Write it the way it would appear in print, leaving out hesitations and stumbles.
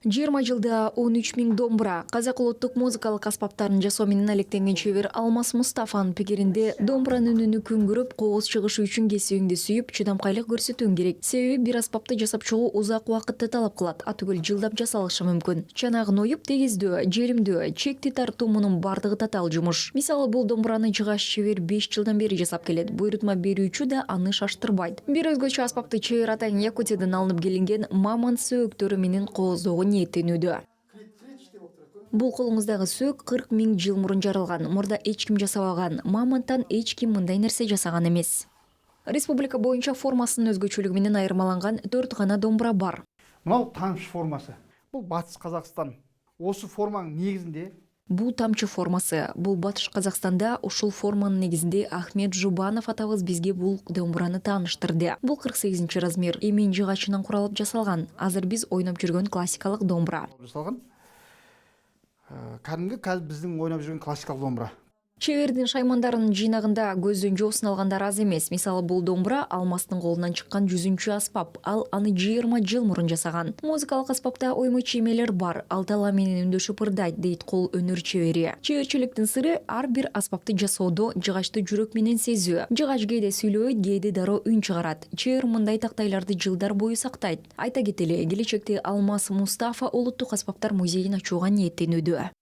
20 жылда 13.000 домбура, казак улуттук музыкалык аспаптарын жасоо менен алектенген чебер Алмаз Мустафанын пикиринде домбуранын үнү күнгүрүп, кооз чыгышы үчүн кесибиңди сүйүп, чыдамкайлык көрсөтүүң керек. Себеби бир аспапты жасап чыгуу узак убакытты талап кылат, атүгүл жылдап жасалышы мүмкүн. Чанагын оюп, тегиздөө, желимдөө, чекти тартуу мунун бардыгы татаал жумуш. Мисалы, бул домбураны жыгач чебер 5 жылдан бери жасап келет. Буйрутма берүүчү да аны шаштырбайт. Бир өзгөчө аспапты чебер атайын Якутиядан алынып келинген мамонт сөөктөрү менен кооздоого ниеттенүүдө. Бул колуңуздагы сөөк 40 000 жыл мурун жаралган. Мурда эч ким жасабаган. Мамонттан эч ким мындай нерсе жасаган эмес. Республика боюнча формасынын өзгөчөлүгү менен айырмаланган 4 гана домбура бар. Мынау тамчы формасы. Бул Батыс Қазақстан. Осы форманың негизинде Бул тамчы формасы. Бул Батыш Казакстанда ушул форманын негизинде Ахмет Жубанов атабыз бизге бул домбураны тааныштырды. Бул 48 размер эмен жыгачынан куралып жасалган. Азыр биз ойноп жүргөн классикалык домбура. жасалган. Кәдімгі қазір біздің ойнап жүрген классикалық домбыра. Чебердин шаймандарынын жыйнагында көздөн жоосын алгандар аз эмес. Мисалы, бул домбура Алмастын колунан чыккан 100-чү аспап. Ал аны 20 жыл мурун жасаган. Музыкалык аспапта оймой чемелер бар. Ал тала менен үндөшүп ырдайт, дейт кол өнөр чебери. Чеберчиликтин сыры ар бир аспапты жасоодо жыгачты жүрөк менен сезүү. Жыгач кээде сүйлөбөйт, кээде дароо үн чыгарат. Чебер мындай тактайларды жылдар бою сактайт. Айта кетели, келечекте Алмаз Мустафа улуттук аспаптар музейин ачууга ниеттенүүдө.